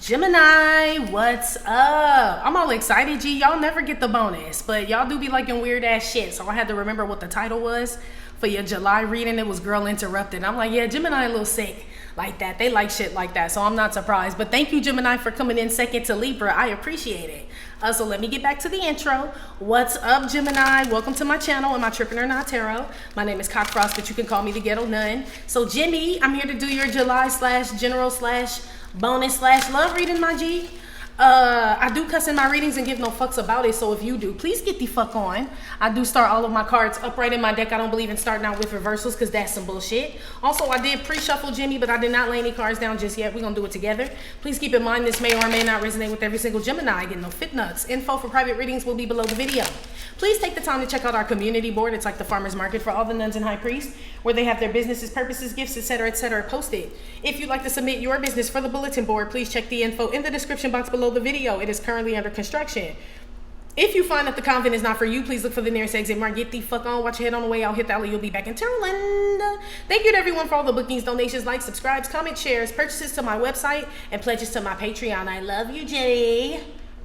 Gemini, what's up? I'm all excited, G. Y'all never get the bonus, but y'all do be liking weird ass shit. So I had to remember what the title was for your July reading. It was Girl Interrupted. I'm like, yeah, Gemini a little sick like that. They like shit like that, so I'm not surprised. But thank you, Gemini, for coming in second to Libra. I appreciate it. So let me get back to the intro. What's up, Gemini? Welcome to my channel, Am I Trippin' or Not Tarot. My name is Cockfrost, but you can call me the Ghetto Nun. So Jimmy, I'm here to do your July / general / bonus / love reading, my G. I do cuss in my readings and give no fucks about it, so if you do, please get the fuck on. I do start all of my cards upright in my deck. I don't believe in starting out with reversals because that's some bullshit. Also, I did pre-shuffle Jimmy, but I did not lay any cards down just yet. We're gonna do it together. Please keep in mind this may or may not resonate with every single Gemini. Get no fit nuts. Info for private readings will be below the video. Please take the time to check out our community board. It's like the farmer's market for all the nuns and high priests, where they have their businesses, purposes, gifts, etc., posted. If you'd like to submit your business for the bulletin board, please check the info in the description box below the video. It is currently under construction. If you find that the convent is not for you, please look for the nearest exit mark. Get the fuck on, watch your head on the way out, hit the alley, you'll be back in Turland. Thank you to everyone for all the bookings, donations, likes, subscribes, comments, shares, purchases to my website, and pledges to my Patreon. I love you, Jimmy.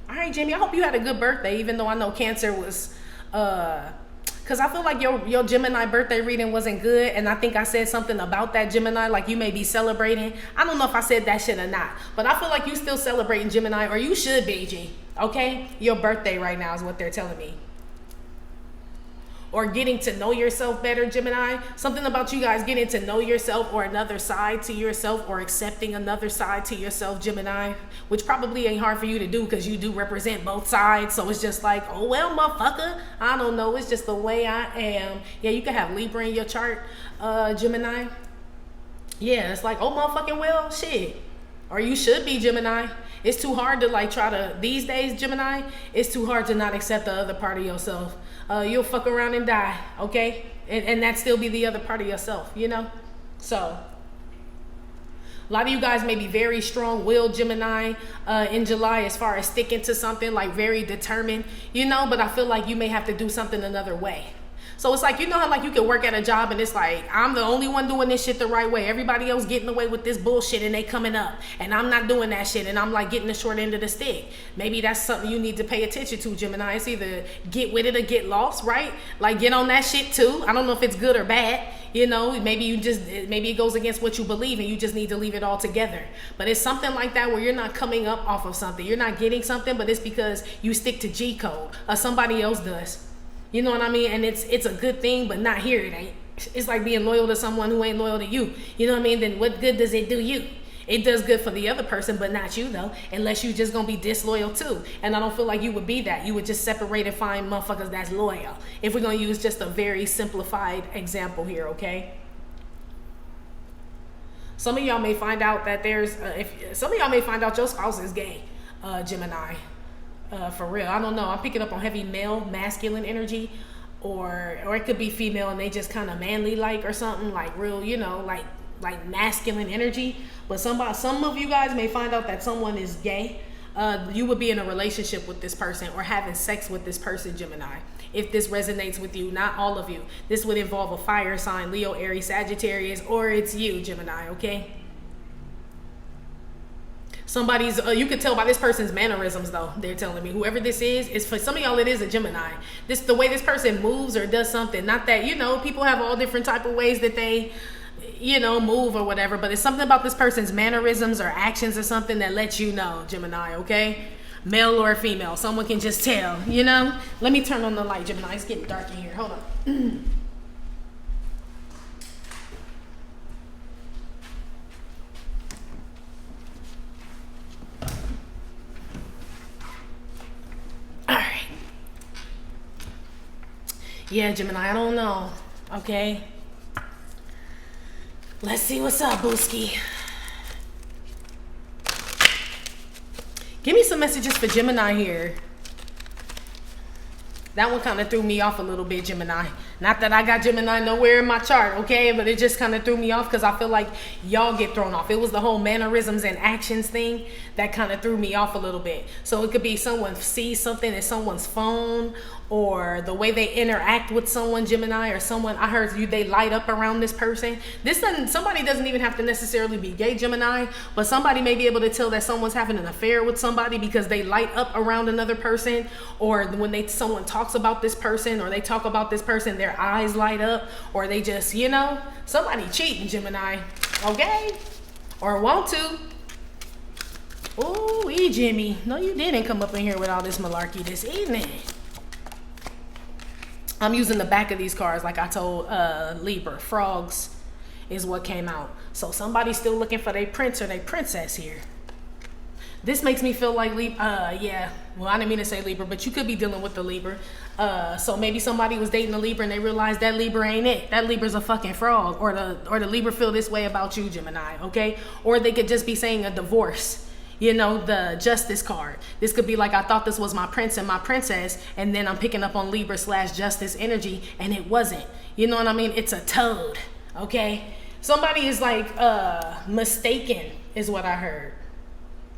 All right, Jimmy, I hope you had a good birthday, even though I know Cancer was, because I feel like your Gemini birthday reading wasn't good, and I think I said something about that Gemini, like you may be celebrating. I don't know if I said that shit or not, but I feel like you still celebrating Gemini, or you should be, G. Okay? Your birthday right now is what they're telling me. Or getting to know yourself better, Gemini. Something about you guys getting to know yourself, or another side to yourself, or accepting another side to yourself, Gemini, which probably ain't hard for you to do because you do represent both sides. So it's just like, oh well, motherfucker, I don't know, it's just the way I am. Yeah, you can have Libra in your chart, Gemini. Yeah, it's like, oh motherfucking well, shit. Or you should be, Gemini. It's too hard to like try to, these days, Gemini, it's too hard to not accept the other part of yourself. You'll fuck around and die, okay? And that still be the other part of yourself, you know? So, a lot of you guys may be very strong-willed Gemini in July as far as sticking to something, like very determined, you know? But I feel like you may have to do something another way. So it's like, you know how like you can work at a job and it's like, I'm the only one doing this shit the right way. Everybody else getting away with this bullshit and they coming up. And I'm not doing that shit and I'm like getting the short end of the stick. Maybe that's something you need to pay attention to, Gemini. It's either get with it or get lost, right? Like get on that shit too. I don't know if it's good or bad. You know, maybe it goes against what you believe and you just need to leave it all together. But it's something like that where you're not coming up off of something. You're not getting something, but it's because you stick to G code or somebody else does. You know what I mean? And it's a good thing, but not here it ain't. It's like being loyal to someone who ain't loyal to you. You know what I mean? Then what good does it do you? It does good for the other person, but not you though, unless you just gonna be disloyal too. And I don't feel like you would be that. You would just separate and find motherfuckers that's loyal. If we're gonna use just a very simplified example here, okay? Some of y'all may find out that some of y'all may find out your spouse is gay, Gemini. For real, I don't know. I'm picking up on heavy male, masculine energy, or it could be female and they just kind of manly like or something, like real, you know, like masculine energy. But some of you guys may find out that someone is gay. You would be in a relationship with this person or having sex with this person, Gemini. If this resonates with you, not all of you. This would involve a fire sign, Leo, Aries, Sagittarius, or it's you, Gemini. Okay. Somebody's, you could tell by this person's mannerisms though, they're telling me. Whoever this is for some of y'all, it is a Gemini. This, the way this person moves or does something, not that, you know, people have all different type of ways that they, you know, move or whatever, but it's something about this person's mannerisms or actions or something that lets you know, Gemini, okay? Male or female, someone can just tell, you know? Let me turn on the light, Gemini, it's getting dark in here, hold on. Yeah, Gemini, I don't know. Okay. Let's see what's up, Booski. Give me some messages for Gemini here. That one kind of threw me off a little bit, Gemini. Not that I got Gemini nowhere in my chart, okay? But it just kind of threw me off because I feel like y'all get thrown off. It was the whole mannerisms and actions thing that kind of threw me off a little bit. So it could be someone sees something in someone's phone, or the way they interact with someone, Gemini, or someone, I heard you, they light up around this person. Somebody doesn't even have to necessarily be gay, Gemini, but somebody may be able to tell that someone's having an affair with somebody because they light up around another person, or when someone talks about this person, or they talk about this person, their eyes light up, or they just, somebody cheating, Gemini, okay? Or want to. Ooh, Jimmy. No, you didn't come up in here with all this malarkey this evening. I'm using the back of these cards like I told Libra. Frogs is what came out. So somebody's still looking for their prince or their princess here. This makes me feel like yeah. Well, I didn't mean to say Libra, but you could be dealing with the Libra. So maybe somebody was dating a Libra and they realized that Libra ain't it. That Libra's a fucking frog. Or the Libra feel this way about you, Gemini, okay? Or they could just be saying a divorce. The justice card. This could be like, I thought this was my prince and my princess, and then I'm picking up on Libra / justice energy, and it wasn't. You know what I mean? It's a toad, okay? Somebody is like mistaken is what I heard,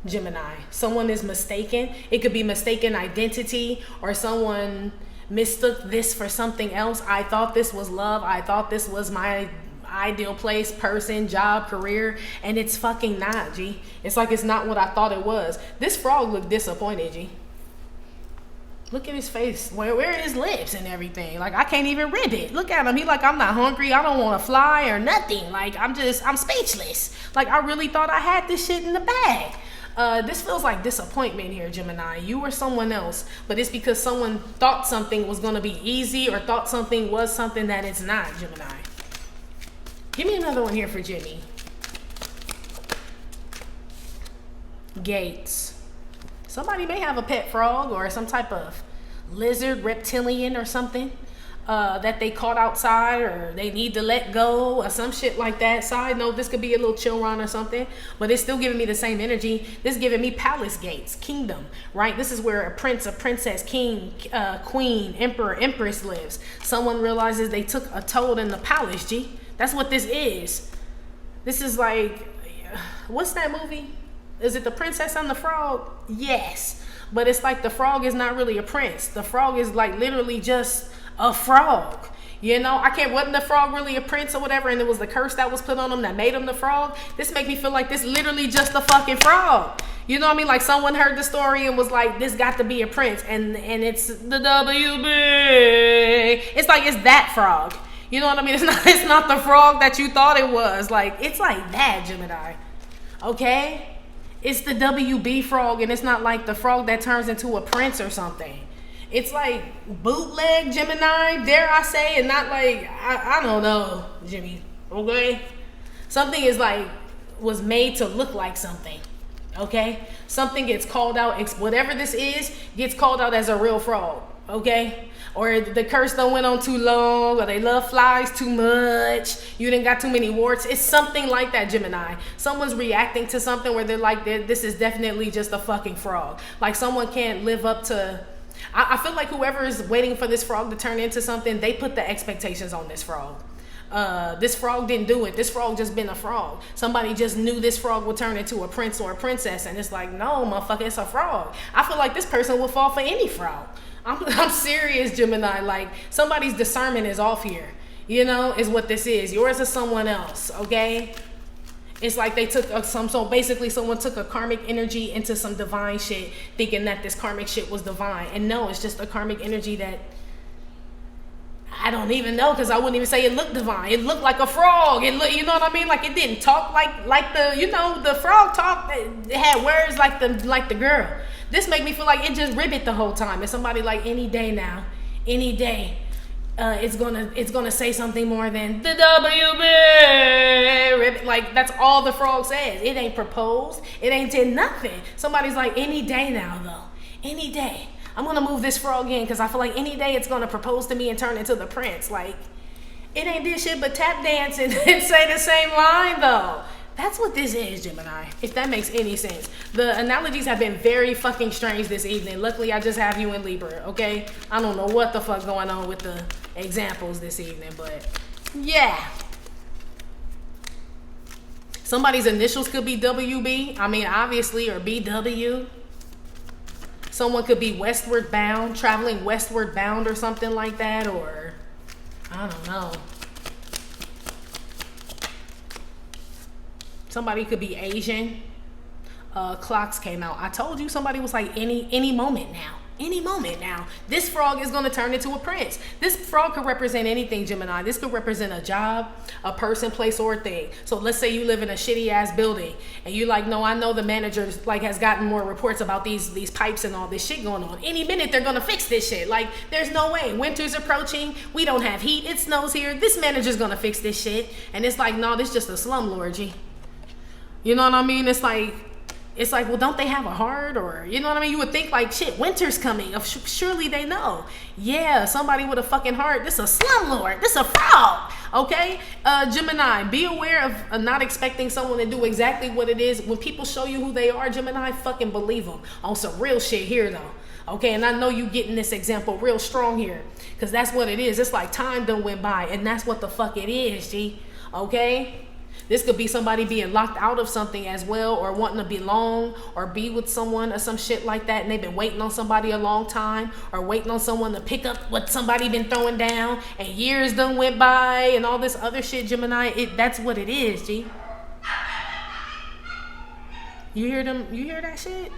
Gemini. Someone is mistaken. It could be mistaken identity, or someone mistook this for something else. I thought this was love. I thought this was my ideal place, person, job, career, and it's fucking not, G. It's like it's not what I thought it was. This frog looked disappointed, G. Look at his face. Where are his lips and everything? Like, I can't even rib it. Look at him. He like, I'm not hungry. I don't want to fly or nothing. Like, I'm speechless. Like, I really thought I had this shit in the bag. This feels like disappointment here, Gemini. You or someone else, but it's because someone thought something was going to be easy, or thought something was something that it's not, Gemini. Give me another one here for Jimmy. Gates. Somebody may have a pet frog or some type of lizard, reptilian or something that they caught outside, or they need to let go or some shit like that. Side note, this could be a little chill run or something, but it's still giving me the same energy. This is giving me palace gates, kingdom, right? This is where a prince, a princess, king, queen, emperor, empress lives. Someone realizes they took a toad in the palace, G. That's what this is. This is like, what's that movie? Is it The Princess and the Frog? Yes. But it's like the frog is not really a prince. The frog is like literally just a frog. Wasn't the frog really a prince or whatever, and it was the curse that was put on him that made him the frog? This make me feel like this literally just a fucking frog. You know what I mean? Like someone heard the story and was like, this got to be a prince, and it's the WB. It's like, it's that frog. You know what I mean? It's not the frog that you thought it was. Like, it's like that, Gemini. Okay? It's the WB frog, and it's not like the frog that turns into a prince or something. It's like bootleg Gemini, dare I say, and not like, I don't know, Jimmy. Okay? Something is like, was made to look like something. Okay? Something gets called out, whatever this is, gets called out as a real frog. Okay? Or the curse done went on too long, or they love flies too much, you didn't got too many warts. It's something like that, Gemini. Someone's reacting to something where they're like, this is definitely just a fucking frog. Like someone can't live up to, I feel like whoever is waiting for this frog to turn into something, they put the expectations on this frog. This frog didn't do it. This frog just been a frog. Somebody just knew this frog would turn into a prince or a princess, and it's like, no, motherfucker, it's a frog. I feel like this person will fall for any frog. I'm serious, Gemini. Like, somebody's discernment is off here, is what this is. Yours is someone else, okay? It's like they took so basically someone took a karmic energy into some divine shit, thinking that this karmic shit was divine. And no, it's just a karmic energy that I don't even know, because I wouldn't even say it looked divine. It looked like a frog. It looked, you know what I mean? Like, it didn't talk like the, the frog talk. It had words like the girl. This make me feel like it just ribbit the whole time. It's somebody like, any day now, any day, it's gonna say something more than the WB ribbit. Like, that's all the frog says. It ain't proposed. It ain't did nothing. Somebody's like, any day now though, any day. I'm gonna move this frog in because I feel like any day it's gonna propose to me and turn into the prince. Like, it ain't this shit but tap dance and say the same line though. That's what this is, Gemini, if that makes any sense. The analogies have been very fucking strange this evening. Luckily, I just have you in Libra, okay? I don't know what the fuck going on with the examples this evening, but yeah. Somebody's initials could be WB, I mean, obviously, or BW. Someone could be westward bound, traveling westward bound or something like that, or I don't know. Somebody could be Asian. Clocks came out. I told you somebody was like any moment now. Any moment now. This frog is going to turn into a prince. This frog could represent anything, Gemini. This could represent a job, a person, place, or a thing. So let's say you live in a shitty ass building and you like, no, I know the manager like has gotten more reports about these pipes and all this shit going on. Any minute they're going to fix this shit. Like there's no way. Winter's approaching. We don't have heat. It snows here. This manager's going to fix this shit. And it's like, no, this is just a slumlord, G. You know what I mean? It's like, well, don't they have a heart? Or, you know what I mean? You would think like, shit, winter's coming. Surely they know. Yeah, somebody with a fucking heart. This is a slumlord. This is a frog. Okay? Gemini, be aware of not expecting someone to do exactly what it is. When people show you who they are, Gemini, fucking believe them. On some real shit here, though. Okay? And I know you getting this example real strong here. Because that's what it is. It's like time done went by. And that's what the fuck it is, G. Okay? This could be somebody being locked out of something as well, or wanting to belong or be with someone or some shit like that, and they've been waiting on somebody a long time, or waiting on someone to pick up what somebody been throwing down, and years done went by and all this other shit, Gemini. That's what it is, G. You hear them? You hear that shit?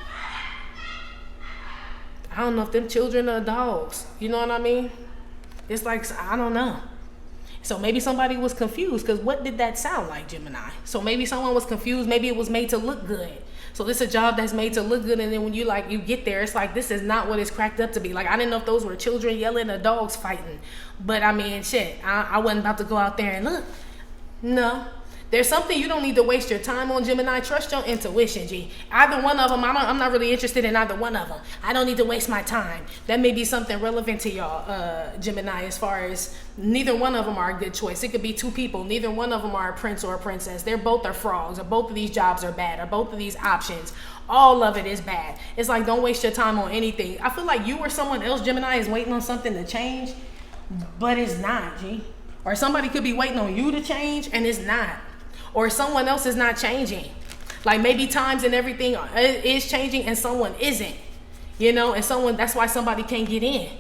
I don't know if them children are dogs. You know what I mean? It's like, I don't know. So maybe somebody was confused, because what did that sound like, Gemini? So maybe someone was confused. Maybe it was made to look good. So this is a job that's made to look good, and then when you get there, it's like, this is not what it's cracked up to be. Like, I didn't know if those were children yelling or dogs fighting. But I mean, shit, I wasn't about to go out there and look. No. There's something you don't need to waste your time on, Gemini. Trust your intuition, G. Either one of them, I'm not really interested in either one of them. I don't need to waste my time. That may be something relevant to y'all, Gemini, as far as neither one of them are a good choice. It could be two people. Neither one of them are a prince or a princess. They're both are frogs, or both of these jobs are bad, or both of these options. All of it is bad. It's like, don't waste your time on anything. I feel like you or someone else, Gemini, is waiting on something to change, but it's not, G. Or somebody could be waiting on you to change, and it's not. Or someone else is not changing. Like maybe times and everything is changing and someone isn't. You know, and that's why somebody can't get in.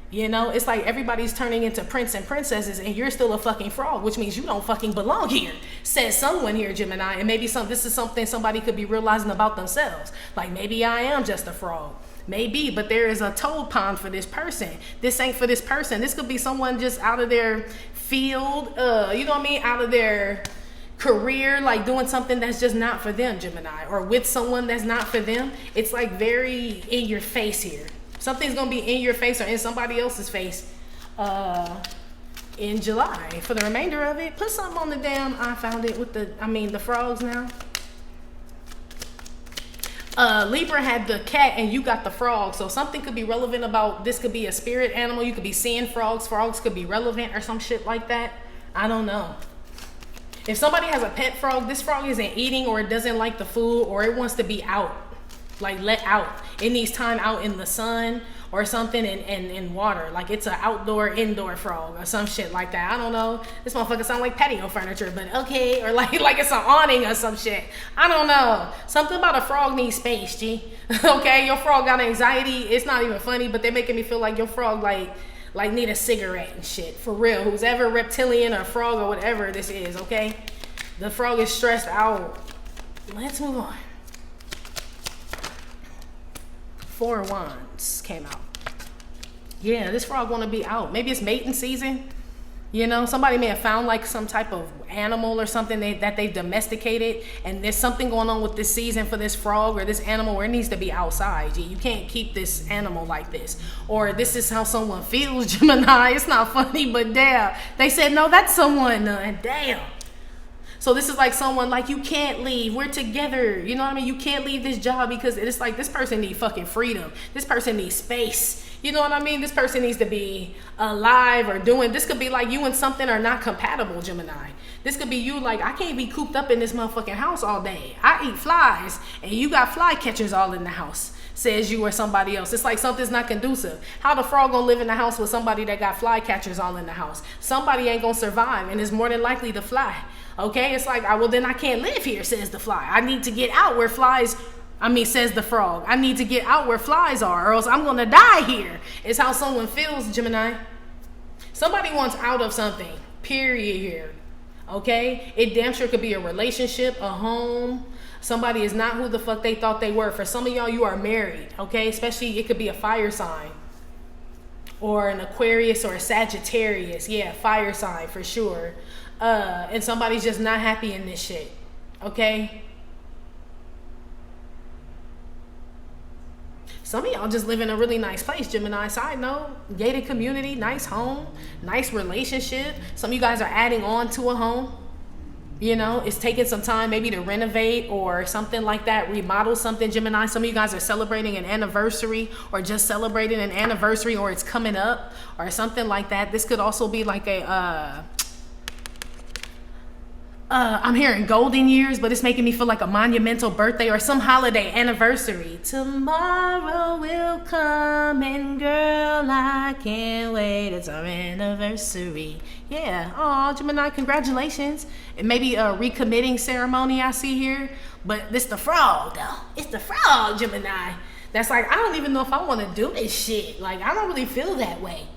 You know, it's like everybody's turning into prince and princesses, and you're still a fucking frog, which means you don't fucking belong here. Says someone here, Gemini, and maybe this is something somebody could be realizing about themselves. Like, maybe I am just a frog. Maybe, but there is a toad pond for this person. This ain't for this person. This could be someone just out of their field, you know what I mean? Out of their career, like doing something that's just not for them, Gemini, or with someone that's not for them. It's like very in your face here. Something's gonna be in your face or in somebody else's face in July. For the remainder of it, put something on the damn, I found it with the frogs now. Libra had the cat and you got the frog, so something could be relevant about this. Could be a spirit animal. You could be seeing frogs could be relevant or some shit like that. I don't know. If somebody has a pet frog, this frog isn't eating, or it doesn't like the food, or it wants to be out, like let out. It needs time out in the sun or something, and in water. Like it's an indoor frog or some shit like that. I don't know. This motherfucker sound like patio furniture, but okay. Or like it's an awning or some shit. I don't know. Something about a frog needs space, G. Okay, your frog got anxiety. It's not even funny, but they're making me feel like your frog like need a cigarette and shit. For real. Who's ever reptilian or frog or whatever this is, okay? The frog is stressed out. Let's move on. 4 of Wands came out. Yeah, this frog want to be out. Maybe it's mating season. You know, somebody may have found like some type of animal or something that they've domesticated, and there's something going on with this season for this frog or this animal where it needs to be outside. You can't keep this animal like this. Or this is how someone feels, Gemini. It's not funny, but damn. They said, no, that's someone. Damn. So this is like someone like, you can't leave. We're together. You know what I mean? You can't leave this job because it's like this person needs fucking freedom. This person needs space. You know what I mean? This person needs to be alive or doing. This could be like you and something are not compatible, Gemini. This could be you like, I can't be cooped up in this motherfucking house all day. I eat flies and you got fly catchers all in the house. Says you or somebody else. It's like something's not conducive. How the frog gonna live in the house with somebody that got fly catchers all in the house? Somebody ain't gonna survive and is more than likely to fly. Okay, it's like, well, then I can't live here, says the fly. I need to get out where says the frog. I need to get out where flies are or else I'm gonna die here. It's how someone feels, Gemini. Somebody wants out of something, period here. Okay, it damn sure could be a relationship, a home. Somebody is not who the fuck they thought they were. For some of y'all, you are married, okay? Especially, it could be a fire sign or an Aquarius or a Sagittarius. Yeah, fire sign for sure. And somebody's just not happy in this shit, okay? Some of y'all just live in a really nice place, Gemini. Side note, gated community, nice home, nice relationship. Some of you guys are adding on to a home. You know, it's taking some time maybe to renovate or something like that, remodel something, Gemini. Some of you guys are celebrating an anniversary or just celebrating an anniversary or it's coming up or something like that. This could also be like a, I'm hearing golden years, but it's making me feel like a monumental birthday or some holiday anniversary. Tomorrow will come and girl, I can't wait. It's our anniversary. Yeah. Oh, Gemini, congratulations. And maybe a recommitting ceremony I see here. But this the frog, though. It's the frog, Gemini. That's like, I don't even know if I want to do this shit. Like, I don't really feel that way.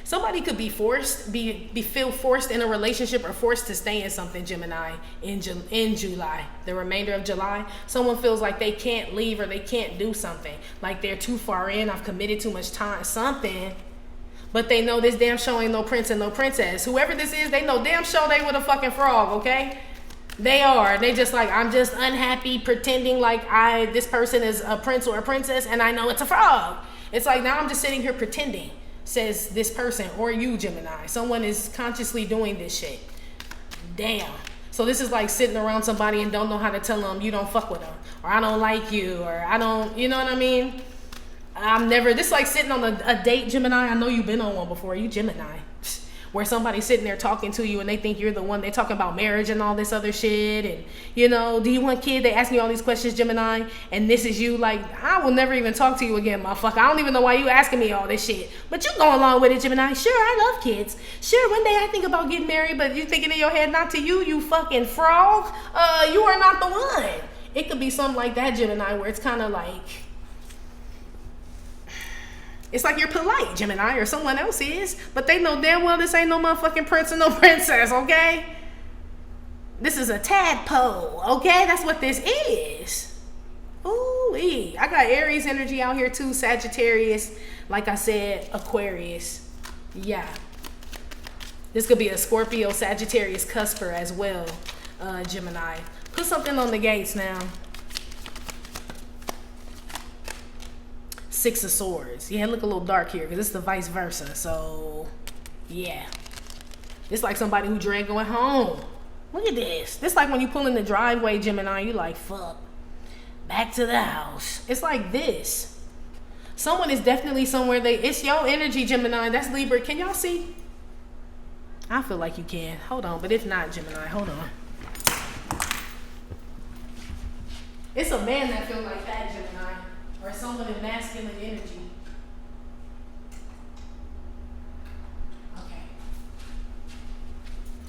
Somebody could be feel forced in a relationship or forced to stay in something, Gemini, in July, the remainder of July. Someone feels like they can't leave or they can't do something. Like they're too far in, I've committed too much time, something. But they know this damn show ain't no prince and no princess. Whoever this is, they know damn show they with a fucking frog, okay? They are. They just like, I'm just unhappy pretending like this person is a prince or a princess and I know it's a frog. It's like, now I'm just sitting here pretending. Says this person or you, Gemini. Someone is consciously doing this shit. Damn. So this is like sitting around somebody and don't know how to tell them you don't fuck with them or I don't like you or I don't, you know what I mean? This is like sitting on a date, Gemini. I know you've been on one before. You Gemini. Where somebody's sitting there talking to you and they think you're the one. They talking about marriage and all this other shit. And, you know, do you want kids? They ask me all these questions, Gemini. And this is you like, I will never even talk to you again, motherfucker. I don't even know why you asking me all this shit. But you go along with it, Gemini. Sure, I love kids. Sure, one day I think about getting married. But you thinking in your head, not to you, you fucking frog. You are not the one. It could be something like that, Gemini, where it's kind of like... It's like you're polite, Gemini, or someone else is, but they know damn well this ain't no motherfucking prince and no princess, okay? This is a tadpole, okay? That's what this is. Ooh-wee. I got Aries energy out here too, Sagittarius, like I said, Aquarius. Yeah. This could be a Scorpio, Sagittarius, cusper as well, Gemini. Put something on the gates now. Six of Swords. Yeah, it look a little dark here because it's the vice versa. So, yeah. It's like somebody who dread going home. Look at this. This like when you pull in the driveway, Gemini, you like, fuck. Back to the house. It's like this. Someone is definitely somewhere it's your energy, Gemini. That's Libra. Can y'all see? I feel like you can. Hold on. But if not, Gemini, hold on. It's a man that feels like that, Gemini. Or someone in masculine energy. Okay.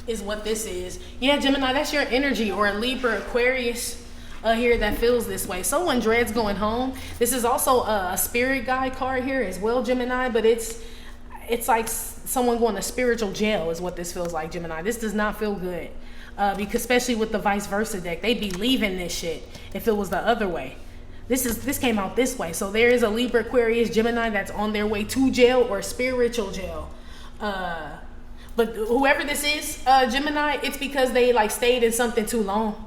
Is what this is. Yeah, Gemini, that's your energy. Or a Libra, Aquarius here that feels this way. Someone dreads going home. This is also a spirit guide card here as well, Gemini. But it's like someone going to spiritual jail is what this feels like, Gemini. This does not feel good. Because especially with the vice versa deck. They'd be leaving this shit if it was the other way. This came out this way. So there is a Libra, Aquarius, Gemini that's on their way to jail or spiritual jail. But whoever this is, Gemini, it's because they like stayed in something too long.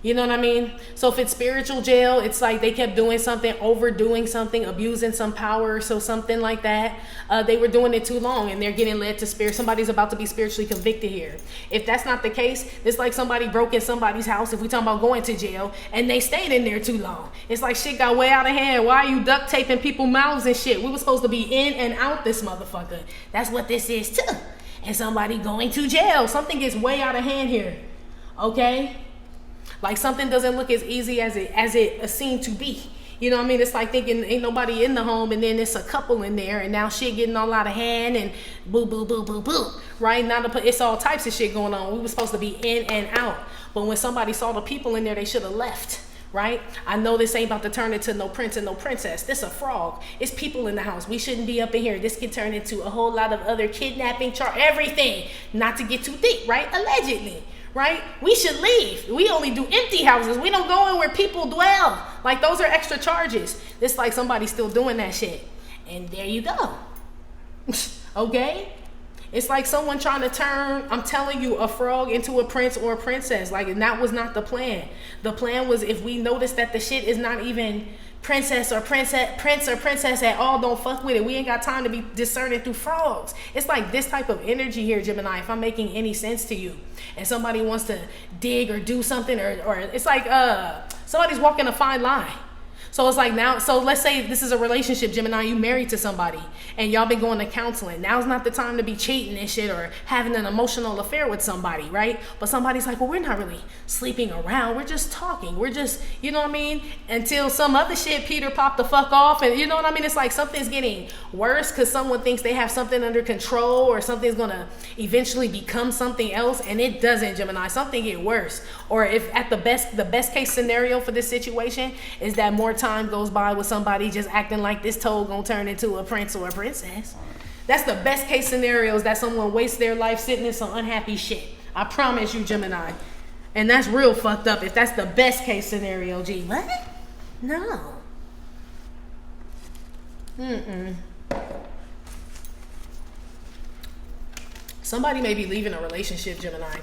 You know what I mean? So if it's spiritual jail, it's like they kept doing something, overdoing something, abusing some power, so something like that. They were doing it too long and they're getting led to spirit. Somebody's about to be spiritually convicted here. If that's not the case, it's like somebody broke in somebody's house, if we talking about going to jail, and they stayed in there too long. It's like shit got way out of hand. Why are you duct taping people's mouths and shit? We were supposed to be in and out this motherfucker. That's what this is too. And somebody going to jail. Something gets way out of hand here. Okay? Like something doesn't look as easy as it seemed to be. You know what I mean? It's like thinking ain't nobody in the home and then it's a couple in there and now shit getting all out of hand and boo, boo, boo, boo, boo. Right? Now it's all types of shit going on. We were supposed to be in and out. But when somebody saw the people in there, they should have left. Right? I know this ain't about to turn into no prince and no princess. This a frog. It's people in the house. We shouldn't be up in here. This could turn into a whole lot of other kidnapping, everything. Not to get too deep, right? Allegedly. Right? We should leave. We only do empty houses. We don't go in where people dwell. Like those are extra charges. It's like somebody's still doing that shit. And there you go. Okay? It's like someone trying to turn, I'm telling you, a frog into a prince or a princess. Like, and that was not the plan. The plan was if we notice that the shit is not even prince or princess at all, don't fuck with it. We ain't got time to be discerning through frogs. It's like this type of energy here, Gemini, if I'm making any sense to you. And somebody wants to dig or do something, or it's like somebody's walking a fine line. So it's like now, so let's say this is a relationship, Gemini, you married to somebody and y'all been going to counseling. Now's not the time to be cheating and shit or having an emotional affair with somebody, right? But somebody's like, well, we're not really sleeping around. We're just talking. We're just, you know what I mean? Until some other shit, Peter popped the fuck off. And you know what I mean? It's like something's getting worse because someone thinks they have something under control or something's going to eventually become something else. And it doesn't, Gemini. Something get worse. Or if at the best case scenario for this situation is that more time goes by with somebody just acting like this toad gonna turn into a prince or a princess. That's the best case scenario, is that someone wastes their life sitting in some unhappy shit. I promise you, Gemini. And that's real fucked up if that's the best case scenario, G. What? No. Somebody may be leaving a relationship, Gemini.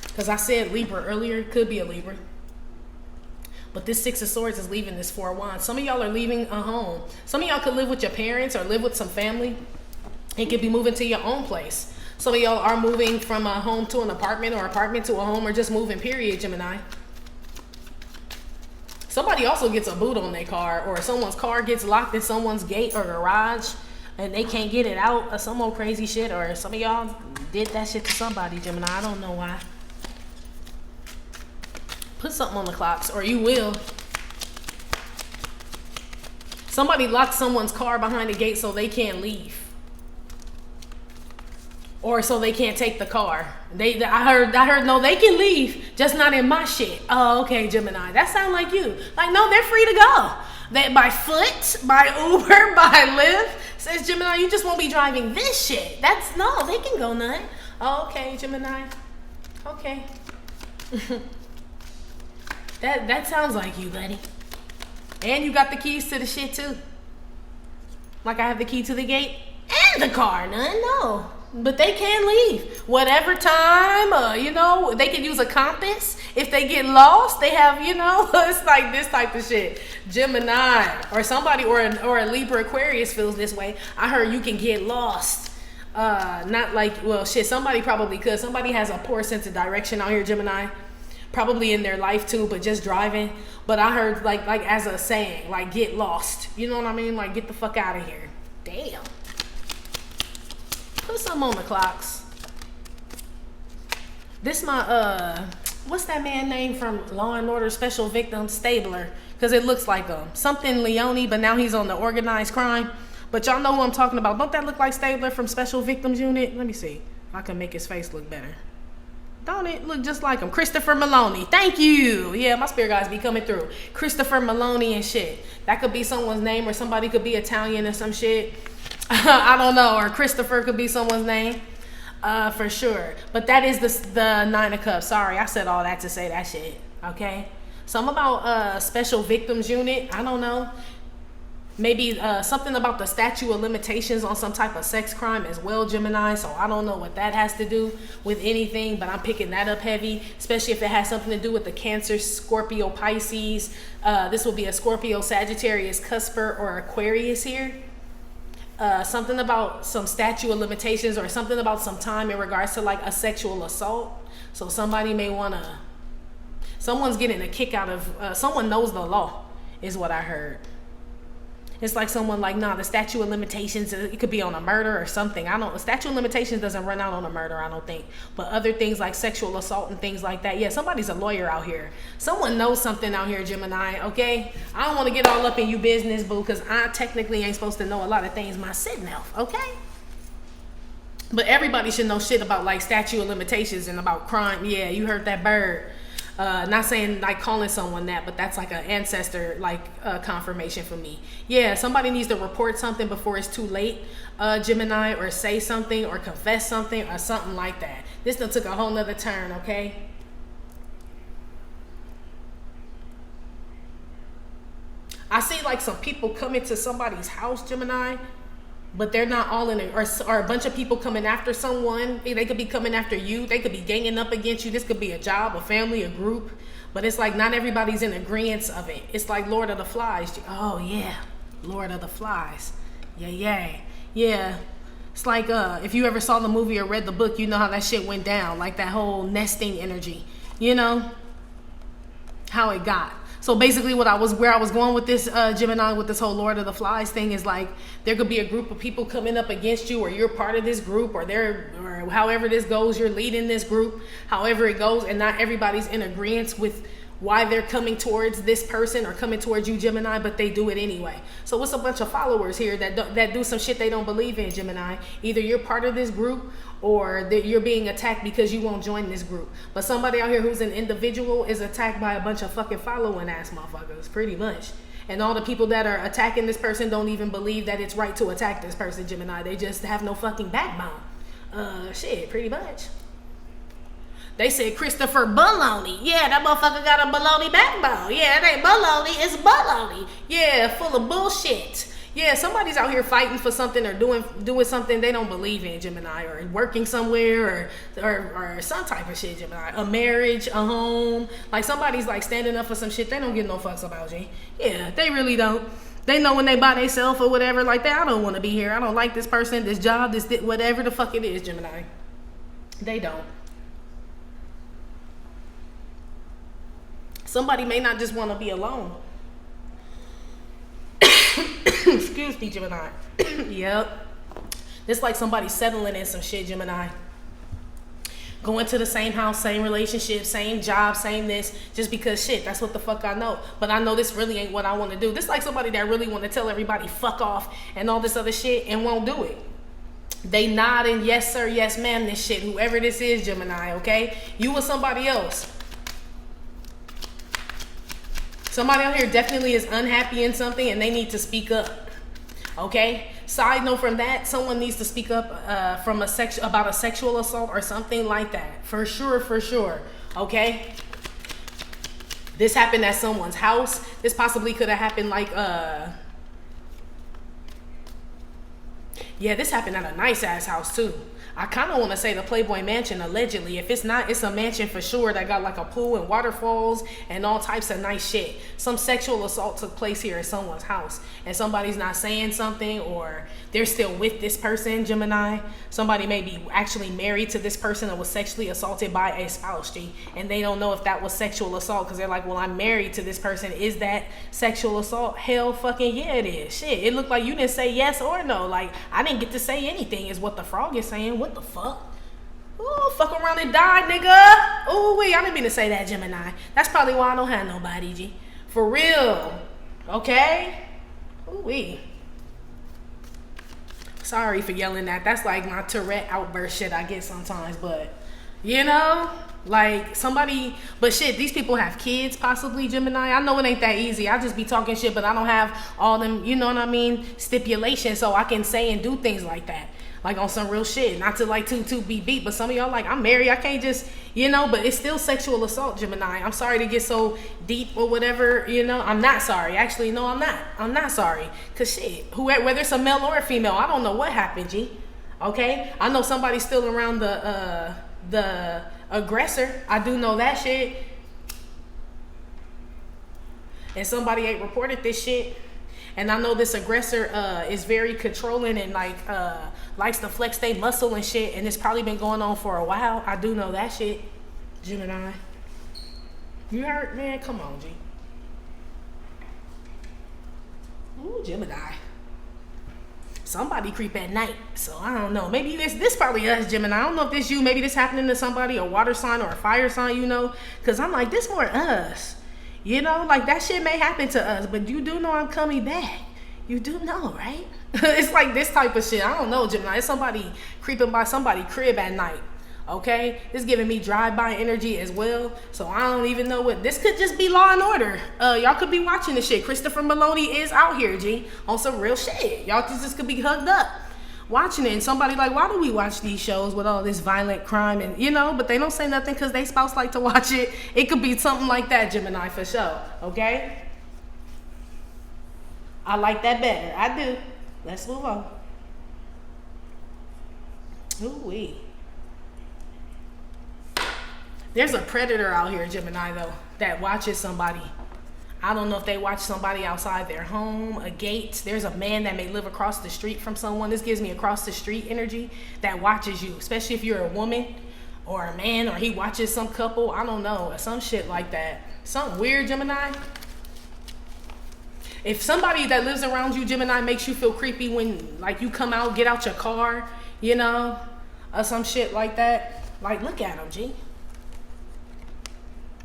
Because I said Libra earlier, could be a Libra. But this Six of Swords is leaving this Four of Wands. Some of y'all are leaving a home. Some of y'all could live with your parents or live with some family and could be moving to your own place. Some of y'all are moving from a home to an apartment or apartment to a home or just moving, period, Gemini. Somebody also gets a boot on their car, or someone's car gets locked in someone's gate or garage and they can't get it out, or some old crazy shit. Or some of y'all did that shit to somebody, Gemini. I don't know why. Put something on the clocks, or you will. Somebody locked someone's car behind the gate so they can't leave, or so they can't take the car. I heard no, they can leave, just not in my shit. Oh, okay, Gemini. That sound like you. Like, no, they're free to go. They by foot, by Uber, by Lyft. Says Gemini, you just won't be driving this shit. That's no, they can go none. Oh, okay, Gemini. Okay. That sounds like you, buddy. And you got the keys to the shit too. Like I have the key to the gate and the car. No. But they can leave. Whatever time, you know, they can use a compass. If they get lost, they have, you know, it's like this type of shit. Gemini or somebody or a Libra Aquarius feels this way. I heard you can get lost. Not like, well, shit, somebody probably could. Somebody has a poor sense of direction out here, Gemini. Probably in their life too, but just driving. But I heard like as a saying, like get lost. You know what I mean? Like get the fuck out of here. Damn. Put something on the clocks. This my what's that man name from Law and Order Special Victim? Stabler. Because it looks like something Leone, but now he's on the organized crime. But y'all know who I'm talking about. Don't that look like Stabler from Special Victims Unit? Let me see if I can make his face look better. Don't it look just like him? Christopher Maloney. Thank you. Yeah, my spirit guys be coming through. Christopher Maloney and shit. That could be someone's name, or somebody could be Italian or some shit. I don't know. Or Christopher could be someone's name. For sure. But that is the Nine of Cups. Sorry, I said all that to say that shit. Okay? Something about Special Victims Unit. I don't know. Maybe something about the statute of limitations on some type of sex crime as well, Gemini. So I don't know what that has to do with anything, but I'm picking that up heavy, especially if it has something to do with the Cancer, Scorpio, Pisces. This will be a Scorpio, Sagittarius, Cusper, or Aquarius here. Something about some statute of limitations or something about some time in regards to like a sexual assault. So somebody may want to, someone's getting a kick out of, someone knows the law is what I heard. It's like someone like, nah, the statute of limitations, it could be on a murder or something. I don't, the statute of limitations doesn't run out on a murder, I don't think. But other things like sexual assault and things like that. Yeah, somebody's a lawyer out here. Someone knows something out here, Gemini, okay? I don't want to get all up in you business, boo, because I technically ain't supposed to know a lot of things myself, okay? But everybody should know shit about like statute of limitations and about crime. Yeah, you heard that bird. Not saying like calling someone that, but that's like an ancestor like confirmation for me. Yeah, somebody needs to report something before it's too late, Gemini, or say something or confess something or something like that. This done took a whole nother turn, okay? I see like some people come into somebody's house, Gemini, but they're not all in it, or a bunch of people coming after someone. They could be coming after you. They could be ganging up against you. This could be a job, a family, a group. But it's like not everybody's in agreement of it. It's like Lord of the Flies. Oh, yeah. Lord of the Flies. Yeah. It's like if you ever saw the movie or read the book, you know how that shit went down. Like that whole nesting energy. You know? How it got. So basically where I was going with this Gemini, with this whole Lord of the Flies thing, is like there could be a group of people coming up against you, or you're part of this group, or however this goes, you're leading this group, however it goes, and not everybody's in agreement with why they're coming towards this person or coming towards you, Gemini, but they do it anyway. So it's a bunch of followers here that do some shit they don't believe in, Gemini. Either you're part of this group or that you're being attacked because you won't join this group. But somebody out here who's an individual is attacked by a bunch of fucking following ass motherfuckers, pretty much. And all the people that are attacking this person don't even believe that it's right to attack this person, Gemini. They just have no fucking backbone. Shit, pretty much. They said Christopher Baloney. Yeah, that motherfucker got a baloney backbone. Yeah, it ain't baloney, it's baloney. Yeah, full of bullshit. Yeah, somebody's out here fighting for something or doing something they don't believe in, Gemini, or working somewhere or some type of shit, Gemini. A marriage, a home. Like somebody's like standing up for some shit they don't give no fucks about, G. Yeah, they really don't. They know when they buy themselves or whatever like that, I don't want to be here. I don't like this person, this job, this whatever the fuck it is, Gemini. They don't. Somebody may not just want to be alone. Excuse me, Gemini. Yep. It's like somebody settling in some shit, Gemini. Going to the same house, same relationship, same job, same this, just because shit, that's what the fuck I know. But I know this really ain't what I want to do. This like somebody that really want to tell everybody fuck off and all this other shit and won't do it. They nodding, yes sir, yes ma'am, this shit, whoever this is, Gemini, okay? You or somebody else. Somebody out here definitely is unhappy in something and they need to speak up, okay? Side note from that, someone needs to speak up about a sexual assault or something like that. For sure, okay? This happened at someone's house. This possibly could have happened like, yeah, this happened at a nice ass house too. I kind of want to say the Playboy Mansion, allegedly. If it's not, it's a mansion for sure that got like a pool and waterfalls and all types of nice shit. Some sexual assault took place here at someone's house and somebody's not saying something, or they're still with this person, Gemini. Somebody may be actually married to this person that was sexually assaulted by a spouse, G, and they don't know if that was sexual assault because they're like, well, I'm married to this person. Is that sexual assault? Hell fucking yeah, it is. Shit, it looked like you didn't say yes or no. Like, I didn't get to say anything is what the frog is saying. What the fuck? Ooh, fuck around and die, nigga. Ooh, wait, I didn't mean to say that, Gemini. That's probably why I don't have nobody, G. For real. Okay? Ooh, wee. Sorry for yelling that. That's like my Tourette outburst shit I get sometimes, but you know, like somebody, but shit, these people have kids possibly, Gemini. I know it ain't that easy. I just be talking shit, but I don't have all them, you know what I mean, stipulations so I can say and do things like that. like on some real shit. Not to like to be beat, but some of y'all like, I'm married, I can't just, you know, but it's still sexual assault, Gemini. I'm sorry to get so deep or whatever, you know. I'm not sorry. Actually, no, I'm not. I'm not sorry. Cause shit, whether it's a male or a female, I don't know what happened, G. Okay? I know somebody's still around the aggressor. I do know that shit. And somebody ain't reported this shit. And I know this aggressor is very controlling and like likes to flex their muscle and shit. And it's probably been going on for a while. I do know that shit, Gemini. You heard, man? Come on, G. Ooh, Gemini. Somebody creep at night. So I don't know. Maybe this probably us, Gemini. I don't know if this you. Maybe this happening to somebody, a water sign or a fire sign, you know. Because I'm like, this more us. You know, like that shit may happen to us, but you do know I'm coming back. You do know, right? It's like this type of shit. I don't know, Gemini. It's somebody creeping by somebody's crib at night. Okay? It's giving me drive-by energy as well. So I don't even know what. This could just be Law and Order. Y'all could be watching this shit. Christopher Maloney is out here, G, on some real shit. Y'all just could be hugged up watching it, and somebody like, why do we watch these shows with all this violent crime? And you know, but they don't say nothing because they spouse like to watch it. It could be something like that, Gemini, for sure. Okay, I like that better. I do. Let's move on. Ooh-wee. There's a predator out here, Gemini, though, that watches somebody. I don't know if they watch somebody outside their home, a gate. There's a man that may live across the street from someone. This gives me across the street energy that watches you, especially if you're a woman or a man, or he watches some couple. I don't know, some shit like that. Something weird, Gemini. If somebody that lives around you, Gemini, makes you feel creepy when, like, you come out, get out your car, you know, or some shit like that, like, look at him, G.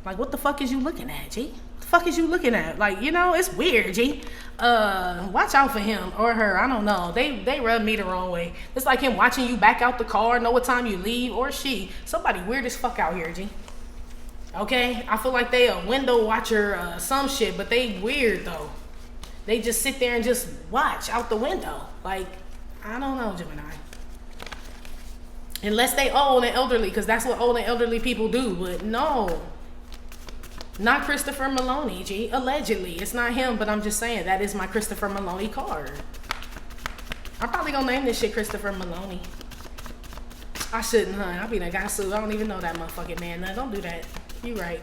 Like, what the fuck is you looking at, G? Fuck is you looking at? Like, you know, it's weird, G. Watch out for him or her. I don't know. They rub me the wrong way. It's like him watching you back out the car, know what time you leave, or she. Somebody weird as fuck out here, G. Okay? I feel like they a window watcher, some shit, but they weird though. They just sit there and just watch out the window. Like, I don't know, Gemini. Unless they old and elderly, because that's what old and elderly people do. But no. Not Christopher Maloney, G. Allegedly. It's not him, but I'm just saying that is my Christopher Maloney card. I'm probably gonna name this shit Christopher Maloney. I shouldn't, huh? I be that guy sued. I don't even know that motherfucking man. No, don't do that. You right.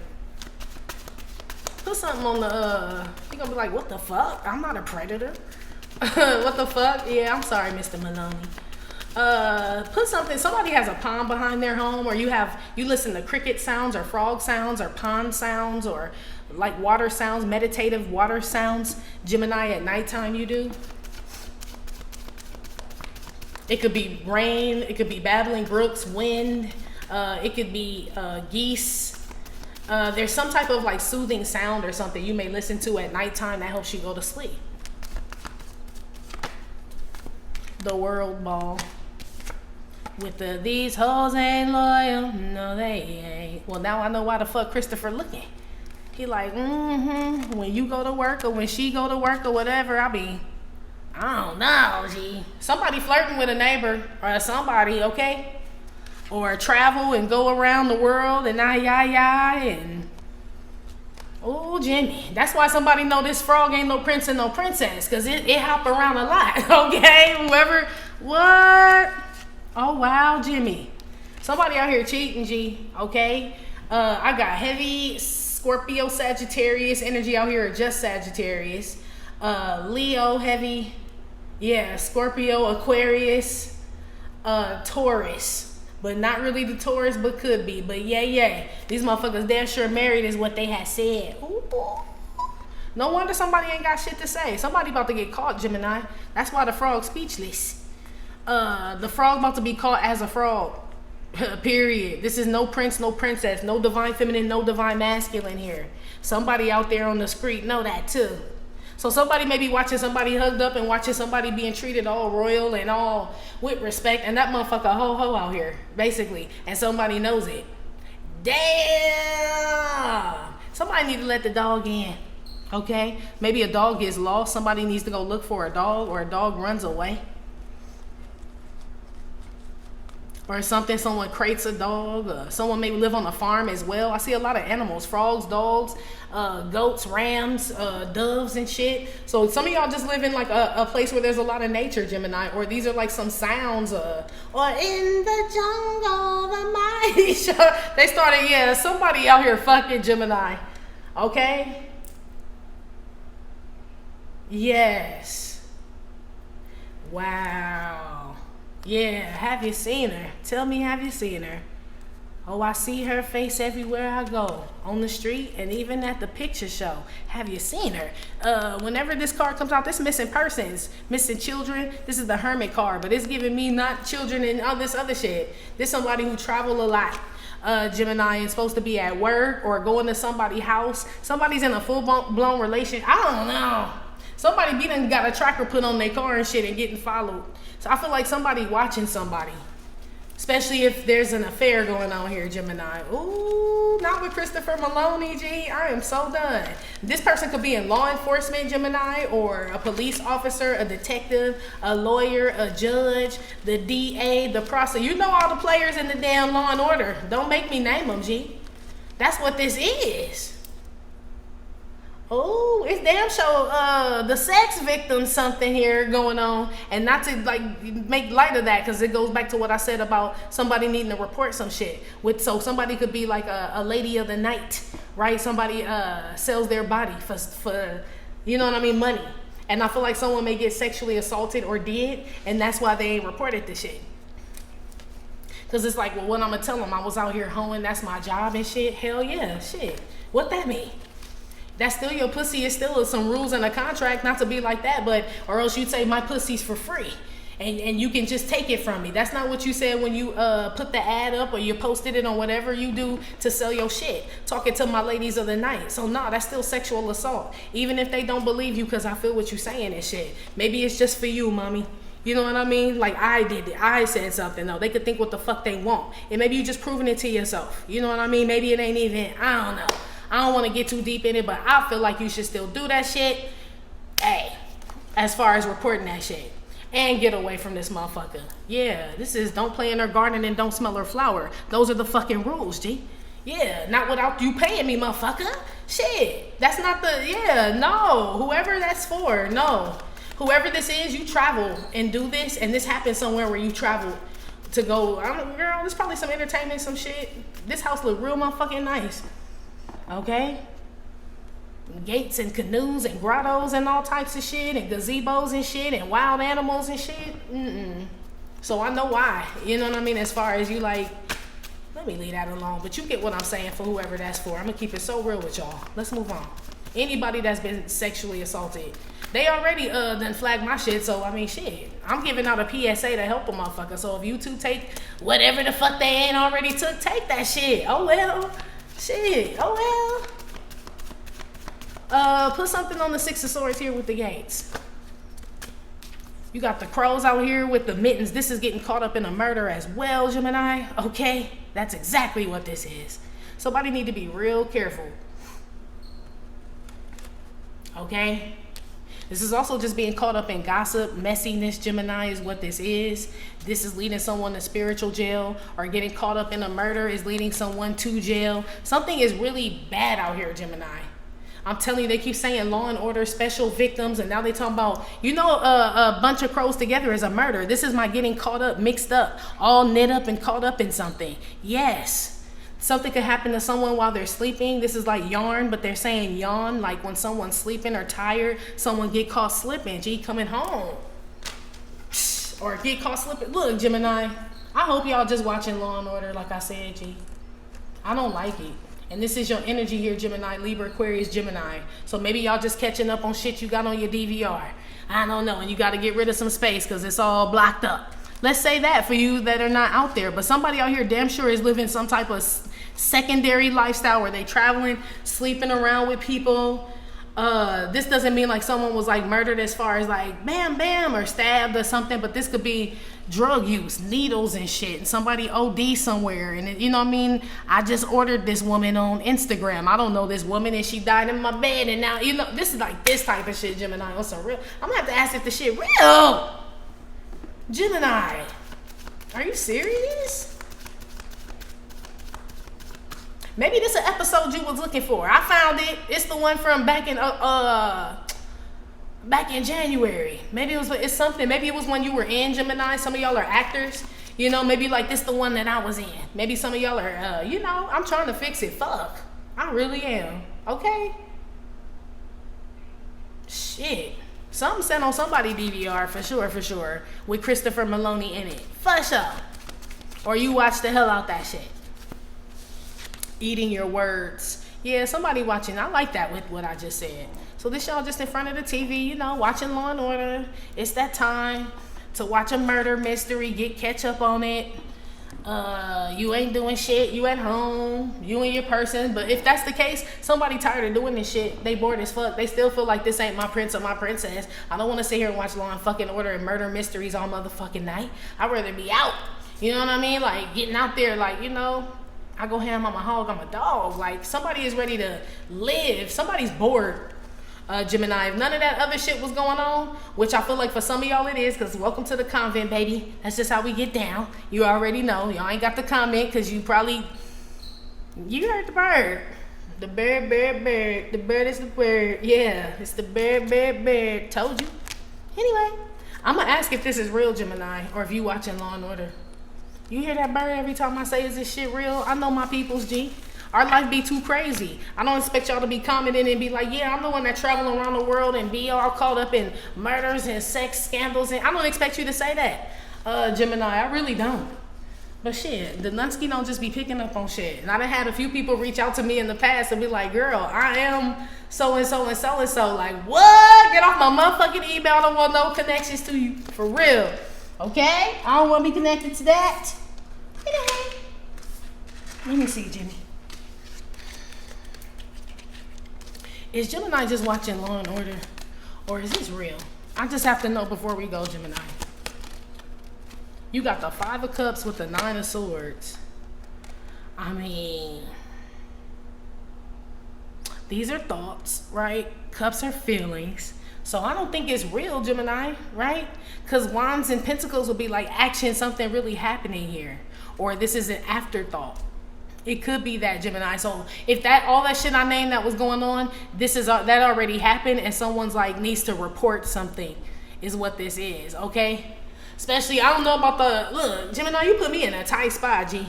Put something on the, you gonna be like, what the fuck? I'm not a predator. What the fuck? Yeah, I'm sorry, Mr. Maloney. Put something, somebody has a pond behind their home, or you listen to cricket sounds or frog sounds or pond sounds or like water sounds, meditative water sounds, Gemini, at nighttime you do. It could be rain, it could be babbling brooks, wind, it could be geese. There's some type of like soothing sound or something you may listen to at nighttime that helps you go to sleep. The World Ball. With these hoes ain't loyal, no they ain't. Well, now I know why the fuck Christopher looking. He like, when you go to work or when she go to work or whatever, I don't know, G. Somebody flirting with a neighbor or somebody, okay? Or travel and go around the world and and oh, Jimmy. That's why somebody know this frog ain't no prince and no princess, because it hop around a lot, okay? Whoever, what? Oh, wow, Jimmy. Somebody out here cheating, G, okay? I got heavy Scorpio, Sagittarius energy out here, or just Sagittarius. Leo, heavy. Yeah, Scorpio, Aquarius, Taurus. But not really the Taurus, but could be. But yeah. These motherfuckers damn sure married is what they had said. Ooh. No wonder somebody ain't got shit to say. Somebody about to get caught, Gemini. That's why the frog's speechless. The frog about to be caught as a frog. Period. This is no prince, no princess, no divine feminine, no divine masculine here. Somebody out there on the street know that too. So somebody may be watching somebody hugged up and watching somebody being treated all royal and all with respect, and that motherfucker ho out here, basically, and somebody knows it. Damn! Somebody need to let the dog in, okay? Maybe a dog gets lost. Somebody needs to go look for a dog, or a dog runs away. or something. Someone crates a dog. Someone maybe live on a farm as well. I see a lot of animals, frogs, dogs, goats, rams, doves and shit. So some of y'all just live in like a place where there's a lot of nature, Gemini, or these are like some sounds, or in the jungle, the mighty they started, yeah, somebody out here fucking, Gemini. Okay? Yes. Wow. Yeah, have you seen her? Tell me, have you seen her? Oh, I see her face everywhere I go, on the street and even at the picture show. Have you seen her? Whenever this card comes out, this missing persons, missing children, this is the Hermit card, but it's giving me not children and all this other shit. This somebody who travel a lot. Gemini is supposed to be at work or going to somebody's house. Somebody's in a full-blown relation. I don't know. Somebody done got a tracker put on their car and shit and getting followed. So I feel like somebody watching somebody. Especially if there's an affair going on here, Gemini. Ooh, not with Christopher Maloney, G. I am so done. This person could be in law enforcement, Gemini, or a police officer, a detective, a lawyer, a judge, the DA, the prosecutor. You know all the players in the damn Law and Order. Don't make me name them, G. That's what this is. Oh, it's damn sure the sex victim something here going on, and not to like make light of that because it goes back to what I said about somebody needing to report some shit. So somebody could be like a lady of the night, right? Somebody sells their body for you know what I mean, money, and I feel like someone may get sexually assaulted or did, and that's why they ain't reported this shit. Cause it's like, well, what I'm gonna tell them? I was out here hoeing, that's my job and shit. Hell yeah, shit. What that mean? That's still your pussy. Is still some rules in a contract, not to be like that, but or else you'd say my pussy's for free and you can just take it from me. That's not what you said when you put the ad up or you posted it on whatever you do to sell your shit. Talking to my ladies of the night. So nah, that's still sexual assault. Even if they don't believe you, because I feel what you're saying and shit. Maybe it's just for you, mommy. You know what I mean? Like I did it. I said something though. They could think what the fuck they want. And maybe you just proving it to yourself. You know what I mean? Maybe it ain't even, I don't know. I don't want to get too deep in it, but I feel like you should still do that shit. Hey, as far as reporting that shit. And get away from this motherfucker. Yeah, this is don't play in her garden and don't smell her flower. Those are the fucking rules, G. Yeah, not without you paying me, motherfucker. Shit, that's not the, yeah, no. Whoever that's for, no. Whoever this is, you travel and do this, and this happens somewhere where you travel to go, I don't know, girl, there's probably some entertainment, some shit. This house look real motherfucking nice. Okay? Gates and canoes and grottos and all types of shit and gazebos and shit and wild animals and shit. So I know why. You know what I mean? As far as you like, let me leave that alone. But you get what I'm saying for whoever that's for. I'm going to keep it so real with y'all. Let's move on. Anybody that's been sexually assaulted, they already done flagged my shit. So, I mean, shit. I'm giving out a PSA to help a motherfucker. So if you two take whatever the fuck they ain't already took, take that shit. Oh, well. Shit, oh well. Put something on the Six of Swords here with the Gates. You got the crows out here with the mittens. This is getting caught up in a murder as well, Gemini. Okay, that's exactly what this is. Somebody need to be real careful. Okay? This is also just being caught up in gossip, messiness, Gemini is what this is. This is leading someone to spiritual jail, or getting caught up in a murder is leading someone to jail. Something is really bad out here, Gemini. I'm telling you, they keep saying Law and Order, special victims, and now they talking about, you know, a bunch of crows together is a murder. This is my getting caught up, mixed up, all knit up and caught up in something. Yes. Something could happen to someone while they're sleeping. This is like yarn, but they're saying yawn, like when someone's sleeping or tired, someone get caught slipping. G, coming home. Or get caught slipping. Look, Gemini, I hope y'all just watching Law and Order, like I said, G. I don't like it. And this is your energy here, Gemini, Libra, Aquarius, Gemini. So maybe y'all just catching up on shit you got on your DVR. I don't know, and you got to get rid of some space because it's all blocked up. Let's say that for you that are not out there. But somebody out here damn sure is living some type of secondary lifestyle where they traveling, sleeping around with people. This doesn't mean like someone was like murdered as far as like bam, bam, or stabbed or something. But this could be drug use, needles and shit. And somebody OD somewhere. And it, you know what I mean? I just ordered this woman on Instagram. I don't know this woman and she died in my bed. And now, you know, this is like this type of shit, Gemini. On some real. I'm going to have to ask if the shit real. Gemini, Are you serious? Maybe this is an episode you was looking for. I found it. It's the one from back in January. Maybe it's something. Maybe it was when you were in Gemini. Some of y'all are actors. You know, maybe like this the one that I was in. Maybe some of y'all are, you know, I'm trying to fix it. Fuck. I really am. Okay? Shit. Something sent on somebody DVR for sure. With Christopher Maloney in it. For sure. Or you watch the hell out that shit. Eating your words. Yeah, somebody watching. I like that with what I just said. So this y'all just in front of the TV, you know, watching Law and Order. It's that time to watch a murder mystery, catch up on it. You ain't doing shit. You at home. You and your person. But if that's the case, somebody tired of doing this shit. They bored as fuck. They still feel like this ain't my prince or my princess. I don't want to sit here and watch Law and fucking Order and murder mysteries all motherfucking night. I'd rather be out. You know what I mean? Like getting out there, like, you know, I go ham, I'm a hog, I'm a dog. Like somebody is ready to live. Somebody's bored. Gemini, if none of that other shit was going on, which I feel like for some of y'all it is, because welcome to the convent, baby. That's just how we get down. You already know. Y'all ain't got the comment because you probably, you heard the bird. The bird. The bird is the bird. Yeah, it's the bird. Told you. Anyway, I'm going to ask if this is real, Gemini, or if you watching Law and Order. You hear that bird every time I say, is this shit real? I know my people's G. Our life be too crazy. I don't expect y'all to be commenting and be like, yeah, I'm the one that travel around the world and be all caught up in murders and sex scandals. And I don't expect you to say that, Gemini. I really don't. But shit, the Nunsky don't just be picking up on shit. And I done had a few people reach out to me in the past and be like, girl, I am so-and-so and so-and-so. Like, what? Get off my motherfucking email. I don't want no connections to you. For real. Okay? I don't want to be connected to that. Let me see, Jimmy. Is Gemini just watching Law and Order? Or is this real? I just have to know before we go, Gemini. You got the 5 of Cups with the 9 of Swords. I mean, these are thoughts, right? Cups are feelings. So I don't think it's real, Gemini, right? Because Wands and Pentacles will be like action, something really happening here. Or this is an afterthought. It could be that, Gemini. So if that all that shit I named that was going on, this is that already happened, and someone's like needs to report something, is what this is, okay? Especially, I don't know about the look, Gemini. You put me in a tight spot, G.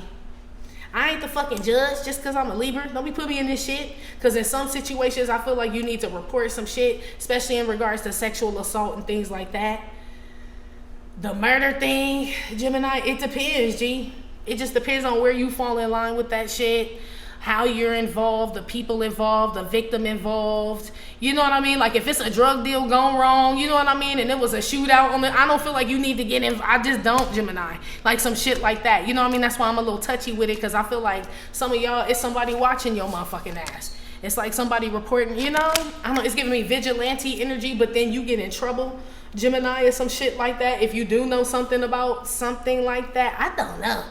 I ain't the fucking judge just because I'm a Libra. Don't be put me in this shit. Because in some situations, I feel like you need to report some shit, especially in regards to sexual assault and things like that. The murder thing, Gemini, it depends, G. It just depends on where you fall in line with that shit, how you're involved, the people involved, the victim involved. You know what I mean? Like if it's a drug deal gone wrong, you know what I mean? And it was a shootout on I don't feel like you need to get in. I just don't, Gemini. Like some shit like that. You know what I mean? That's why I'm a little touchy with it, because I feel like some of y'all, it's somebody watching your motherfucking ass. It's like somebody reporting, you know? I don't know, it's giving me vigilante energy, but then you get in trouble, Gemini, or some shit like that. If you do know something about something like that, I don't know.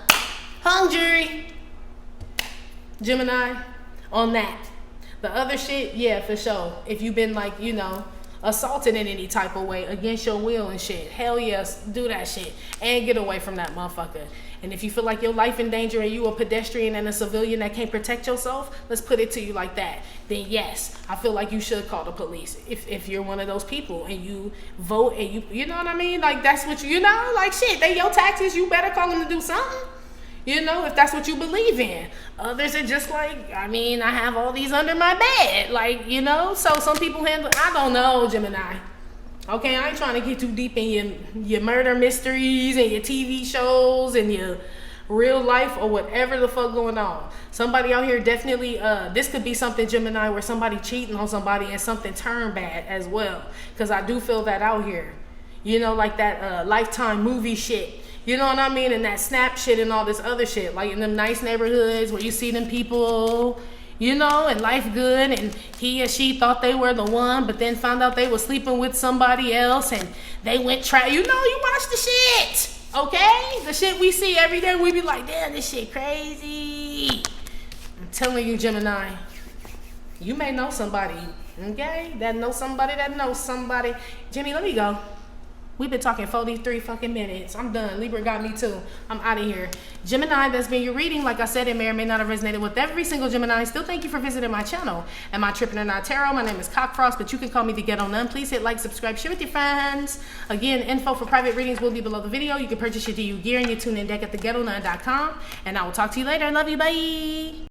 Hung jury, Gemini, on that. The other shit, yeah, for sure. If you've been like, you know, assaulted in any type of way against your will and shit, hell yes, do that shit and get away from that motherfucker. And if you feel like your life in danger and you a pedestrian and a civilian that can't protect yourself, let's put it to you like that. Then yes, I feel like you should call the police if you're one of those people and you vote and you know what I mean? Like that's what you know, like shit, they your taxes, you better call them to do something. You know, if that's what you believe in. Others are just like, I mean, I have all these under my bed. Like, you know, so some people handle, I don't know, Gemini. Okay, I ain't trying to get too deep in your murder mysteries and your TV shows and your real life or whatever the fuck going on. Somebody out here definitely, this could be something, Gemini, where somebody cheating on somebody and something turned bad as well. Because I do feel that out here. You know, like that Lifetime movie shit. You know what I mean? And that Snap shit and all this other shit. Like in them nice neighborhoods where you see them people, you know, and life good. And he or she thought they were the one, but then found out they were sleeping with somebody else. And they went you know, you watch the shit. Okay? The shit we see every day. We be like, damn, this shit crazy. I'm telling you, Gemini. You may know somebody, okay? That knows somebody that knows somebody. Jimmy, let me go. We've been talking 43 fucking minutes. I'm done. Libra got me too. I'm out of here. Gemini, that's been your reading. Like I said, it may or may not have resonated with every single Gemini. Still, thank you for visiting my channel. Am I tripping or not tarot? My name is Cockfrost, but you can call me the Ghetto Nun. Please hit like, subscribe, share with your friends. Again, info for private readings will be below the video. You can purchase your DU gear and your Toon In Deck at theghettonun.com. And I will talk to you later. Love you. Bye.